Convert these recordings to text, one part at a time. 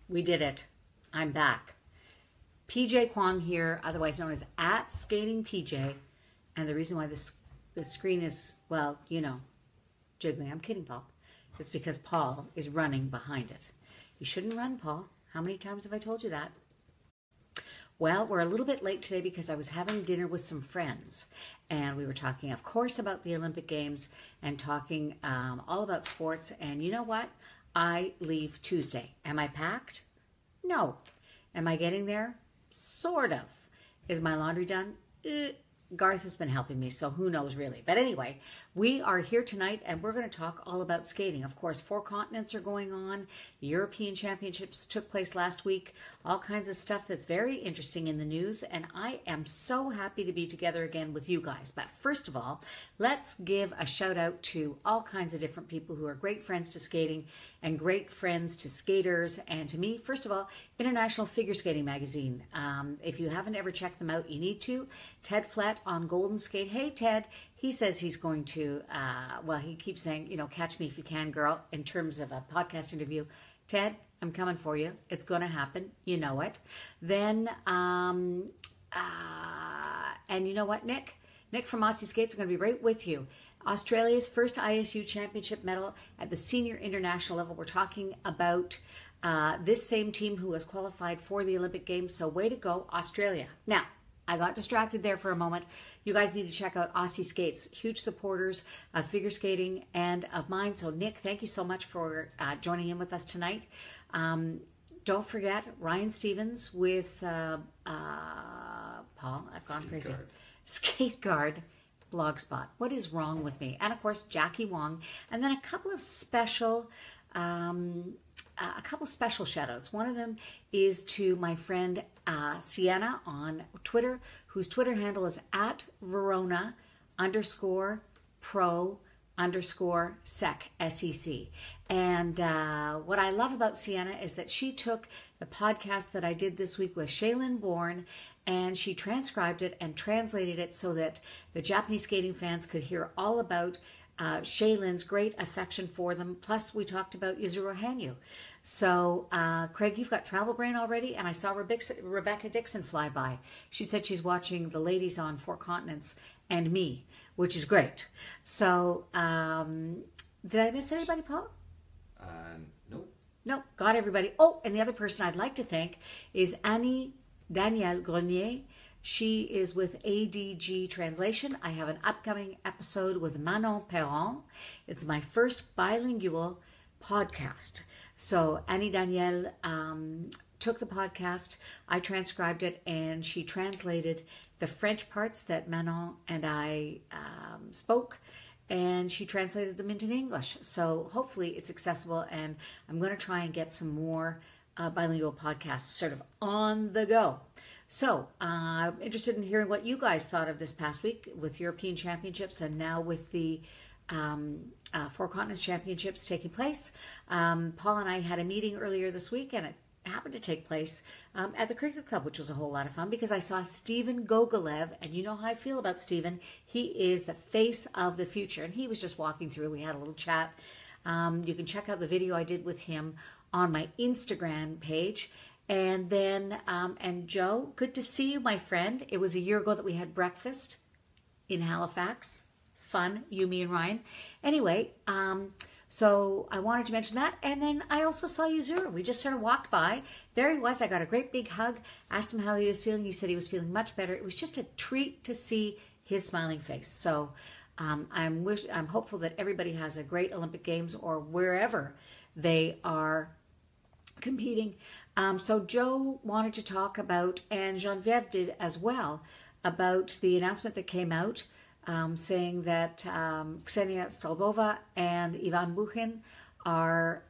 We did it. I'm back. PJ Kwong here, otherwise known as at Skating PJ. And the reason why the screen is, well, you know, jiggling. I'm kidding, Paul. It's because Paul is running behind it. You shouldn't run, Paul. How many times have I told you that? Well, we're a little bit late today because I was having dinner with some friends. And we were talking, of course, about the Olympic Games and talking all about sports. And you know what? I leave Tuesday. Am I packed? No. Am I getting there? Sort of. Is my laundry done? Garth has been helping me, so who knows really. But anyway, we are here tonight and we're going to talk all about skating. Of course, 4 continents are going on. European Championships took place last week. All kinds of stuff that's very interesting in the news. And I am so happy to be together again with you guys. But first of all, let's give a shout out to all kinds of different people who are great friends to skating and great friends to skaters and to me. First of all, International Figure Skating Magazine. If you haven't ever checked them out, you need to. Ted Flett on Golden Skate. Hey, Ted. He says he's going to, well, he keeps saying, you know, catch me if you can, girl, in terms of a podcast interview. Ted, I'm coming for you. It's going to happen. You know it. Then, and you know what, Nick? Nick from Aussie Skates is going to be right with you. Australia's first ISU championship medal at the senior international level. We're talking about this same team who has qualified for the Olympic Games. So way to go, Australia. Now, I got distracted there for a moment. You guys need to check out Aussie Skates. Huge supporters of figure skating and of mine. So Nick, thank you so much for joining in with us tonight. Don't forget Ryan Stevens with Paul. I've gone crazy. Skate Guard Blogspot. What is wrong with me? And of course, Jackie Wong. And then a couple of special shout outs. One of them is to my friend Sienna on Twitter, whose Twitter handle is at Verona_pro_sec, S-E-C. And what I love about Sienna is that she took the podcast that I did this week with Shaylin Bourne and she transcribed it and translated it so that the Japanese skating fans could hear all about Shaylin's great affection for them. Plus, we talked about Yuzuru Hanyu. So, Craig, you've got Travel Brain already, and I saw Rebecca Dixon fly by. She said she's watching the ladies on 4 continents and me, which is great. So, did I miss anybody, Paul? Nope. No, got everybody. Oh, and the other person I'd like to thank is Annie Danielle Grenier. She is with ADG Translation. I have an upcoming episode with Manon Perron. It's my first bilingual podcast. So Annie Danielle took the podcast, I transcribed it, and she translated the French parts that Manon and I spoke, and she translated them into English. So hopefully it's accessible, and I'm going to try and get some more bilingual podcasts sort of on the go. So I'm interested in hearing what you guys thought of this past week with European Championships and now with the 4 Continents Championships taking place. Paul and I had a meeting earlier this week, and it happened to take place at the Cricket Club, which was a whole lot of fun because I saw Stephen Gogolev, and you know how I feel about Stephen. He is the face of the future, and he was just walking through. We had a little chat. You can check out the video I did with him on my Instagram page. And then, and Joe, good to see you, my friend. It was a year ago that we had breakfast in Halifax. Fun, you, me, and Ryan. Anyway, so I wanted to mention that. And then I also saw Yuzuru. We just sort of walked by. There he was. I got a great big hug. Asked him how he was feeling. He said he was feeling much better. It was just a treat to see his smiling face. So I'm hopeful that everybody has a great Olympic Games or wherever they are competing. So Joe wanted to talk about, and Genevieve did as well, about the announcement that came out saying that Ksenia Stolbova and Ivan Buchin are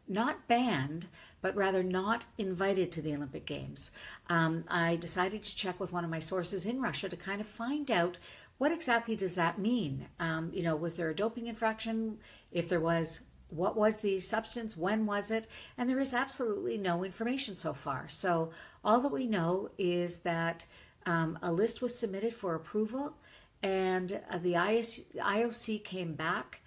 not banned, but rather not invited to the Olympic Games. I decided to check with one of my sources in Russia to kind of find out what exactly does that mean. You know, was there a doping infraction? If there was, what was the substance? When was it? And there is absolutely no information so far. So all that we know is that a list was submitted for approval, and the IOC came back,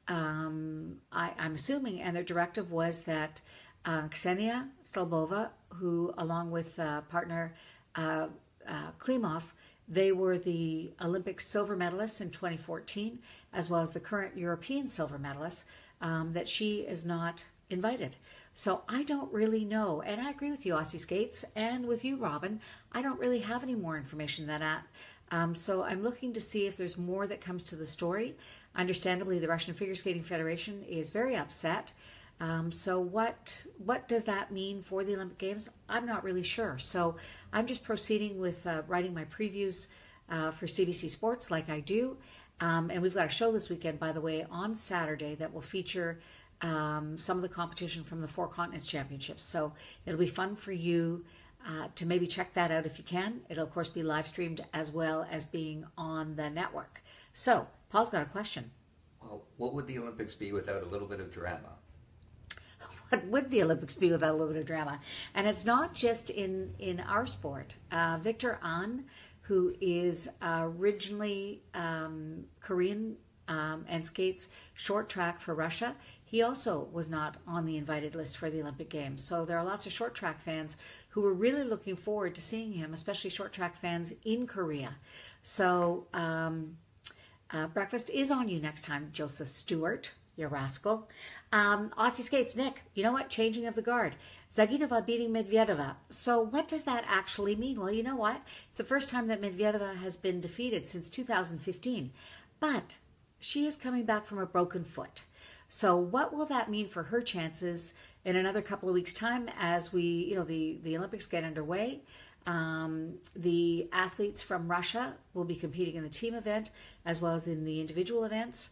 I'm assuming, and their directive was that Ksenia Stolbova, who, along with partner Klimov, they were the Olympic silver medalists in 2014, as well as the current European silver medalist, that she is not invited. So I don't really know. And I agree with you, Aussie Skates, and with you, Robin. I don't really have any more information than that. So I'm looking to see if there's more that comes to the story. Understandably, the Russian Figure Skating Federation is very upset. So what does that mean for the Olympic Games? I'm not really sure. So I'm just proceeding with writing my previews for CBC Sports like I do. And we've got a show this weekend, by the way, on Saturday that will feature some of the competition from the Four Continents Championships. So it'll be fun for you to maybe check that out if you can. It'll, of course, be live streamed as well as being on the network. So Paul's got a question. Well, what would the Olympics be without a little bit of drama? What would the Olympics be without a little bit of drama? And it's not just in our sport. Victor An, who is originally Korean and skates short track for Russia, he also was not on the invited list for the Olympic Games. So there are lots of short track fans who were really looking forward to seeing him, especially short track fans in Korea. So breakfast is on you next time, Joseph Stewart. You rascal. Aussie Skates, Nick, you know what? Changing of the guard. Zagitova beating Medvedeva. So what does that actually mean? Well, you know what? It's the first time that Medvedeva has been defeated since 2015. But she is coming back from a broken foot. So what will that mean for her chances in another couple of weeks' time as the Olympics get underway? The athletes from Russia will be competing in the team event as well as in the individual events.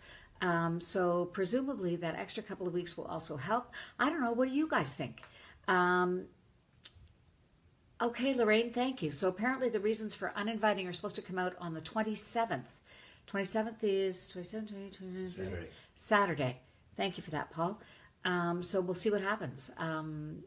So presumably that extra couple of weeks will also help. I don't know. What do you guys think? Okay, Lorraine, thank you. So apparently the reasons for uninviting are supposed to come out on the 27th. 27th is 27th, Saturday. Thank you for that, Paul. So we'll see what happens. And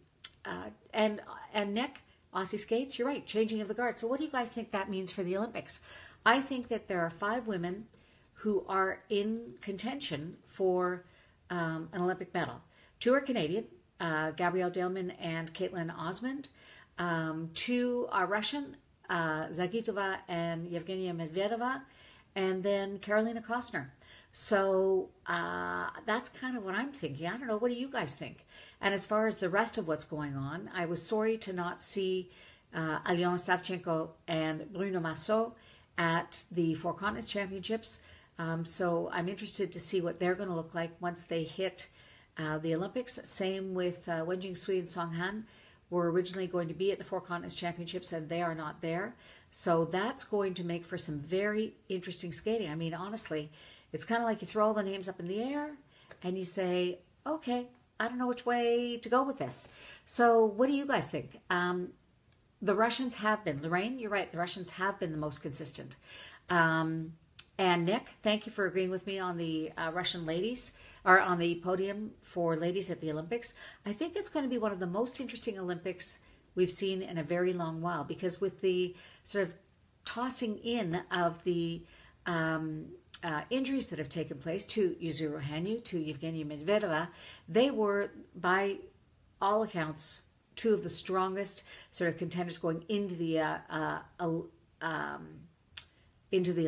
Nick, Aussie Skates, you're right, changing of the guard. So what do you guys think that means for the Olympics? I think that there are 5 women who are in contention for an Olympic medal. 2 are Canadian, Gabrielle Daleman and Caitlin Osmond. 2 are Russian, Zagitova and Yevgenia Medvedeva, and then Karolina Kostner. So that's kind of what I'm thinking. I don't know. What do you guys think? And as far as the rest of what's going on, I was sorry to not see Alyona Savchenko and Bruno Massot at the Four Continents Championships. So I'm interested to see what they're going to look like once they hit the Olympics. Same with Wenjing Sui and Song Han were originally going to be at the Four Continents Championships and they are not there. So that's going to make for some very interesting skating. I mean, honestly, it's kind of like you throw all the names up in the air and you say, okay, I don't know which way to go with this. So what do you guys think? The Russians have been, Lorraine, you're right, the Russians have been the most consistent. And Nick, thank you for agreeing with me on the Russian ladies, or on the podium for ladies at the Olympics. I think it's going to be one of the most interesting Olympics we've seen in a very long while, because with the sort of tossing in of the injuries that have taken place to Yuzuru Hanyu, to Yevgenia Medvedeva, they were, by all accounts, 2 of the strongest sort of contenders going into the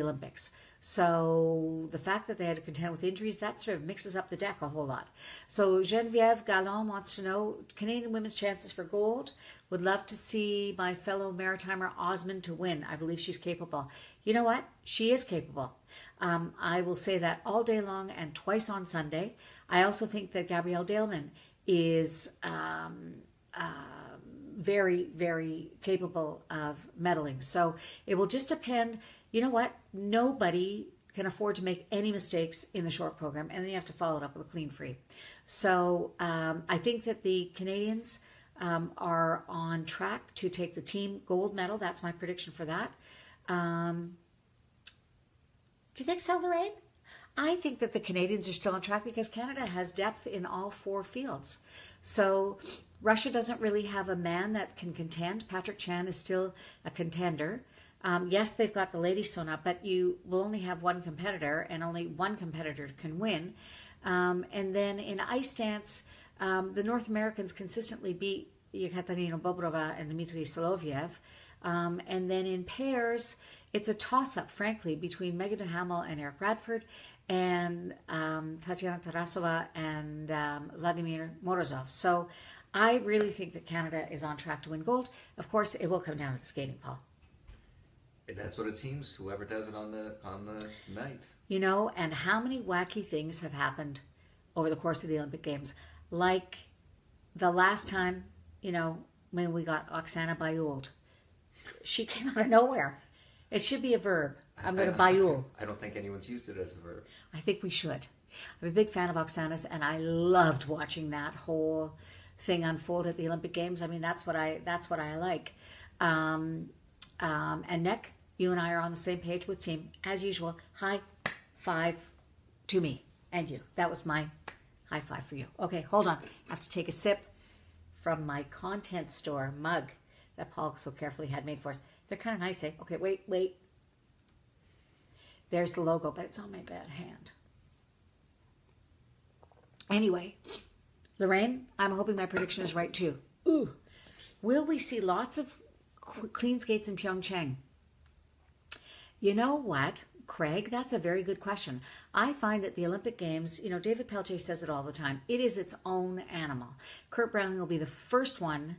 Olympics. So the fact that they had to contend with injuries, that sort of mixes up the deck a whole lot. So Geneviève Gallon wants to know, Canadian women's chances for gold. Would love to see my fellow Maritimer Osmond to win. I believe she's capable. You know what? She is capable. I will say that all day long and twice on Sunday. I also think that Gabrielle Daleman is very, very capable of medaling. So it will just depend. You know what? Nobody can afford to make any mistakes in the short program, and then you have to follow it up with a clean free. So I think that the Canadians are on track to take the team gold medal. That's my prediction for that. Do you think so, Lorraine? I think that the Canadians are still on track because Canada has depth in all 4 fields. So Russia doesn't really have a man that can contend. Patrick Chan is still a contender. Yes, they've got the lady Sona, but you will only have one competitor, and only one competitor can win. And then in ice dance, the North Americans consistently beat Yekaterina Bobrova and Dmitry Solovyev. And then in pairs, it's a toss-up, frankly, between Megan Duhamel and Eric Radford and Tatiana Tarasova and Vladimir Morozov. So I really think that Canada is on track to win gold. Of course, it will come down to the skating, Paul. That's what it seems. Whoever does it on the night. You know, and how many wacky things have happened over the course of the Olympic Games? Like the last time, you know, when we got Oksana Bayul. She came out of nowhere. It should be a verb. I'm going to Bayul. I don't think anyone's used it as a verb. I think we should. I'm a big fan of Oksana's, and I loved watching that whole thing unfold at the Olympic Games. I mean, that's what I like. And Nick, you and I are on the same page with team as usual. High five to me and you. That was my high five for you. Okay, hold on. I have to take a sip from my content store mug that Paul so carefully had made for us. They're kind of nice, eh? Okay, wait. There's the logo, but it's on my bad hand. Anyway, Lorraine, I'm hoping my prediction is right too. Ooh, will we see lots of clean skates in Pyeongchang? You know what, Craig? That's a very good question. I find that the Olympic Games, you know, David Pelletier says it all the time, it is its own animal. Kurt Browning will be the first one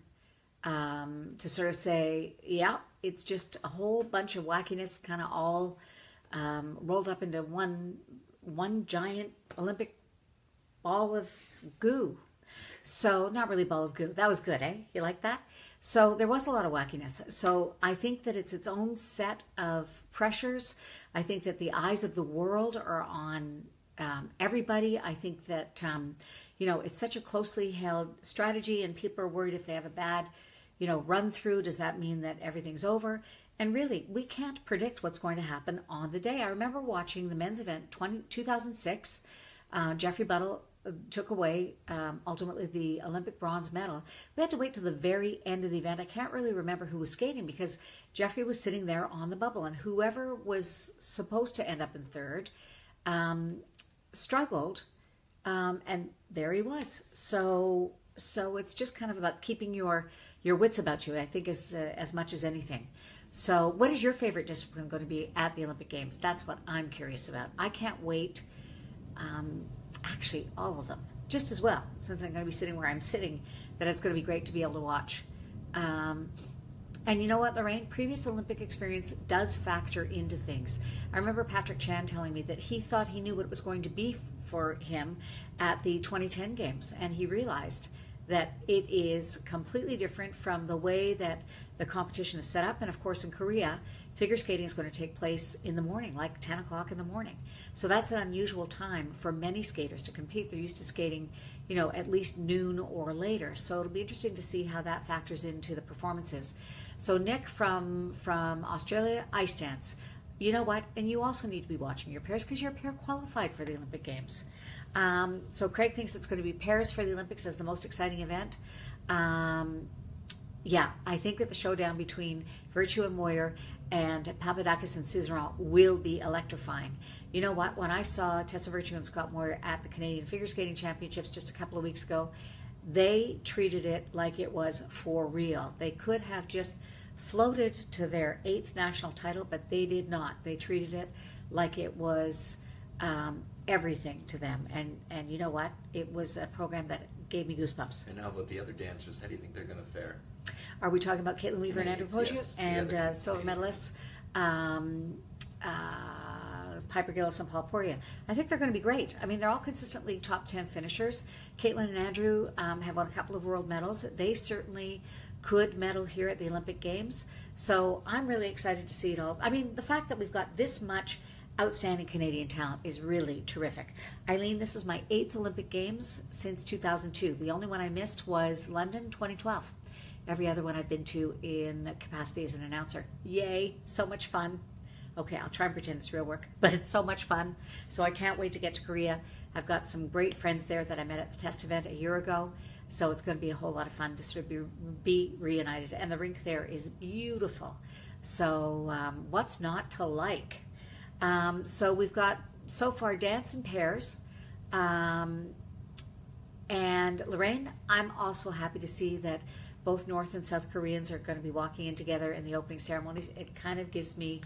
to sort of say, yeah, it's just a whole bunch of wackiness kind of all rolled up into one giant Olympic ball of goo. So, not really ball of goo. That was good, eh? You like that? So there was a lot of wackiness. So I think that it's its own set of pressures. I think that the eyes of the world are on everybody. I think that, you know, it's such a closely held strategy, and people are worried if they have a bad, you know, run through, does that mean that everything's over? And really, we can't predict what's going to happen on the day. I remember watching the men's event 2006. Jeffrey Buttle took away ultimately the Olympic bronze medal. We had to wait till the very end of the event. I can't really remember who was skating because Jeffrey was sitting there on the bubble, and whoever was supposed to end up in third struggled, and there he was. So it's just kind of about keeping your wits about you, I think, as much as anything. So what is your favorite discipline going to be at the Olympic Games? That's what I'm curious about. I can't wait. Actually, all of them, just as well, since I'm going to be sitting where I'm sitting, that it's going to be great to be able to watch. And you know what, Lorraine? Previous Olympic experience does factor into things. I remember Patrick Chan telling me that he thought he knew what it was going to be for him at the 2010 Games, and he realized that it is completely different from the way that the competition is set up. And of course, in Korea, figure skating is going to take place in the morning, like 10 o'clock in the morning. So that's an unusual time for many skaters to compete. They're used to skating, you know, at least noon or later. So it'll be interesting to see how that factors into the performances. So Nick from Australia, ice dance. You know what? And you also need to be watching your pairs because you're pair qualified for the Olympic Games. So Craig thinks it's going to be pairs for the Olympics as the most exciting event. Yeah, I think that the showdown between Virtue and Moyer and Papadakis and Cizeron will be electrifying. You know what? When I saw Tessa Virtue and Scott Moyer at the Canadian Figure Skating Championships just a couple of weeks ago, they treated it like it was for real. They could have just floated to their 8th national title, but they did not. They treated it like it was everything to them. And you know what? It was a program that gave me goosebumps. And how about the other dancers? How do you think they're going to fare? Are we talking about Caitlin Weaver and Andrew Poggio? Yes, and silver medalists, Piper Gillis and Paul Poirier? I think they're going to be great. I mean, they're all consistently top 10 finishers. Caitlin and Andrew have won a couple of world medals. They certainly could medal here at the Olympic Games. So I'm really excited to see it all. I mean, the fact that we've got this much outstanding Canadian talent is really terrific. Eileen, this is my 8th Olympic Games since 2002. The only one I missed was London 2012. Every other one I've been to in capacity as an announcer. Yay, so much fun. Okay, I'll try and pretend it's real work, but it's so much fun. So I can't wait to get to Korea. I've got some great friends there that I met at the test event a year ago. So it's going to be a whole lot of fun to sort of be reunited. And the rink there is beautiful. So what's not to like? So we've got so far dance in pairs. And Lorraine, I'm also happy to see that both North and South Koreans are going to be walking in together in the opening ceremonies. It kind of gives me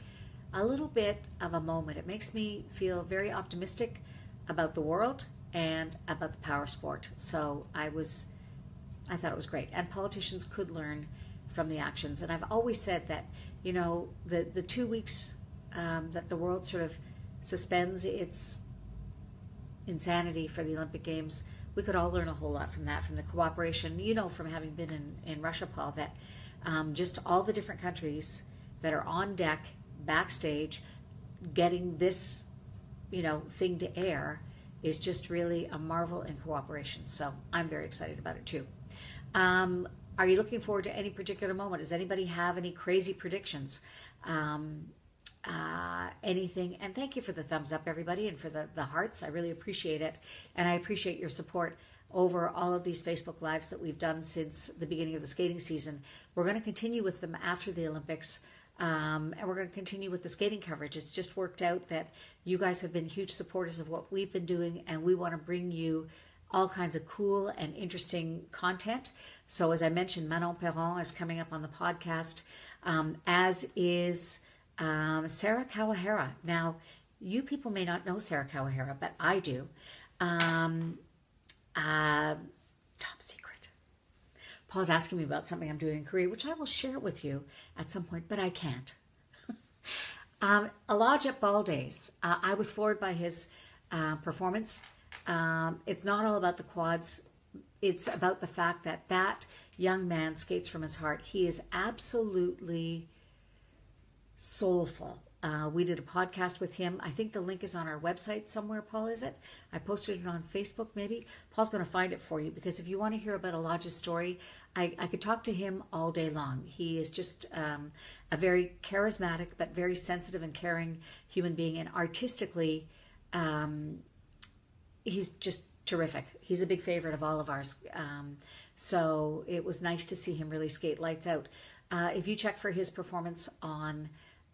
a little bit of a moment. It makes me feel very optimistic about the world and about the power sport. So I thought it was great. And politicians could learn from the actions. And I've always said that, you know, the 2 weeks that the world sort of suspends its insanity for the Olympic Games, we could all learn a whole lot from that, from the cooperation, you know, from having been in Russia, Paul, that just all the different countries that are on deck, backstage, getting this, you know, thing to air is just really a marvel in cooperation. So I'm very excited about it too. Are you looking forward to any particular moment? Does anybody have any crazy predictions? Anything? And thank you for the thumbs up, everybody, and for the hearts. I really appreciate it. And I appreciate your support over all of these Facebook Lives that we've done since the beginning of the skating season. We're going to continue with them after the Olympics. And we're going to continue with the skating coverage. It's just worked out that you guys have been huge supporters of what we've been doing, and we want to bring you all kinds of cool and interesting content. So as I mentioned, Manon Perron is coming up on the podcast, as is Sarah Kawahara. Now, you people may not know Sarah Kawahara, but I do. Top secret. Paul's asking me about something I'm doing in Korea, which I will share with you at some point, but I can't. Alajit Baldes, I was floored by his performance. It's not all about the quads. It's about the fact that that young man skates from his heart. He is absolutely soulful. We did a podcast with him. I think the link is on our website somewhere, Paul, is it? I posted it on Facebook, maybe. Paul's going to find it for you, because if you want to hear about Elijah's story, I could talk to him all day long. He is just a very charismatic but very sensitive and caring human being, and artistically, he's just terrific. He's a big favorite of all of ours. So it was nice to see him really skate lights out. If you check for his performance on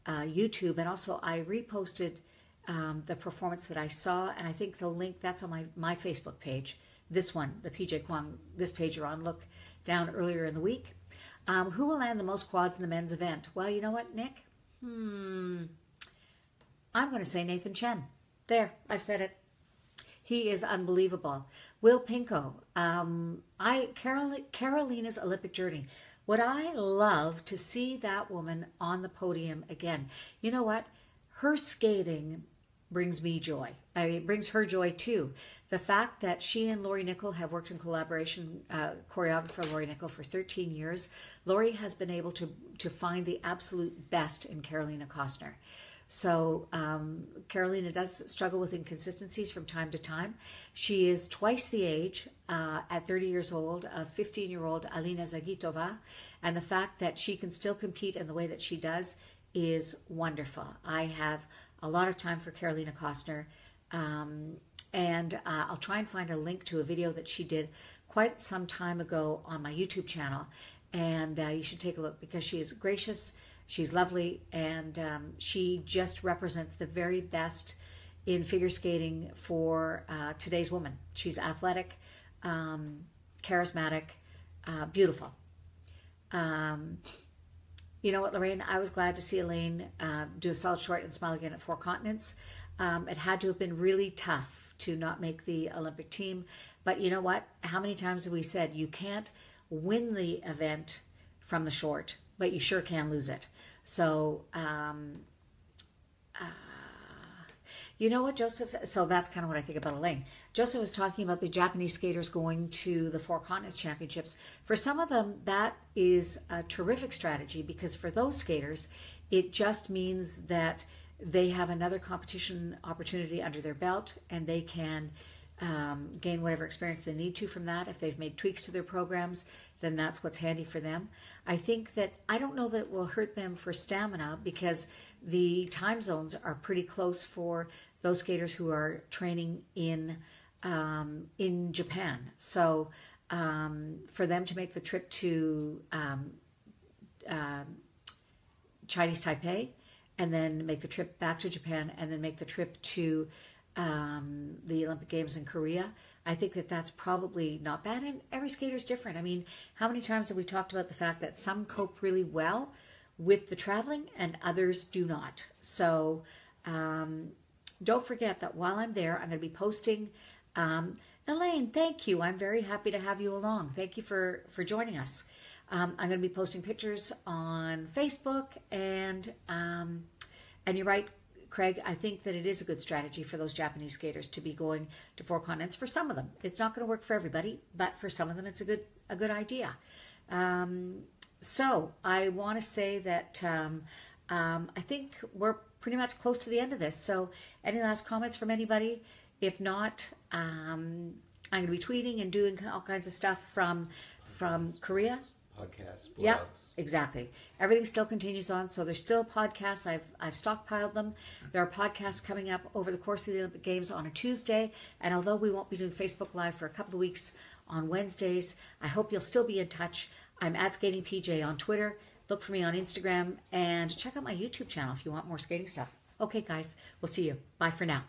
YouTube, and also I reposted the performance that I saw, and I think the link, that's on my Facebook page. This one, the PJ Kwong, this page you're on, look down earlier in the week. Who will land the most quads in the men's event? Well, you know what, Nick? I'm going to say Nathan Chen. There, I've said it. He is unbelievable. Will Pinko, Carolina's Olympic journey. Would I love to see that woman on the podium again? You know what? Her skating brings me joy. I mean, it brings her joy too. The fact that she and Lori Nickel have worked in collaboration, choreographer Lori Nickel, for 13 years. Lori has been able to find the absolute best in Carolina Costner. So Carolina does struggle with inconsistencies from time to time. She is twice the age, at 30 years old, of 15-year-old Alina Zagitova. And the fact that she can still compete in the way that she does is wonderful. I have a lot of time for Carolina Costner. And I'll try and find a link to a video that she did quite some time ago on my YouTube channel. And you should take a look, because she is gracious. She's lovely, and she just represents the very best in figure skating for today's woman. She's athletic, charismatic, beautiful. You know what, Lorraine? I was glad to see Elaine do a solid short and smile again at Four Continents. It had to have been really tough to not make the Olympic team. But you know what? How many times have we said you can't win the event from the short, but you sure can lose it? So, you know what, Joseph? So that's kind of what I think about Elaine. Joseph was talking about the Japanese skaters going to the Four Continents Championships. For some of them, that is a terrific strategy, because for those skaters, it just means that they have another competition opportunity under their belt, and they can gain whatever experience they need to from that. If they've made tweaks to their programs, then that's what's handy for them. I think that, I don't know that it will hurt them for stamina, because the time zones are pretty close for those skaters who are training in Japan. So for them to make the trip to Chinese Taipei, and then make the trip back to Japan, and then make the trip to the Olympic Games in Korea, I think that that's probably not bad. And every skater is different. I mean, how many times have we talked about the fact that some cope really well with the traveling and others do not? So don't forget that while I'm there, I'm going to be posting. Elaine, thank you. I'm very happy to have you along. Thank you for joining us. I'm going to be posting pictures on Facebook, and you're right, Craig. I think that it is a good strategy for those Japanese skaters to be going to 4 continents. For some of them, it's not going to work for everybody, but for some of them, it's a good idea. So I want to say that I think we're pretty much close to the end of this. So any last comments from anybody? If not, I'm going to be tweeting and doing all kinds of stuff from Korea. Podcasts, blogs. Yeah, exactly. Everything still continues on. So there's still podcasts. I've stockpiled them. There are podcasts coming up over the course of the Olympic Games on a Tuesday. And although we won't be doing Facebook Live for a couple of weeks on Wednesdays, I hope you'll still be in touch. I'm at Skating PJ on Twitter. Look for me on Instagram and check out my YouTube channel if you want more skating stuff. Okay, guys, we'll see you. Bye for now.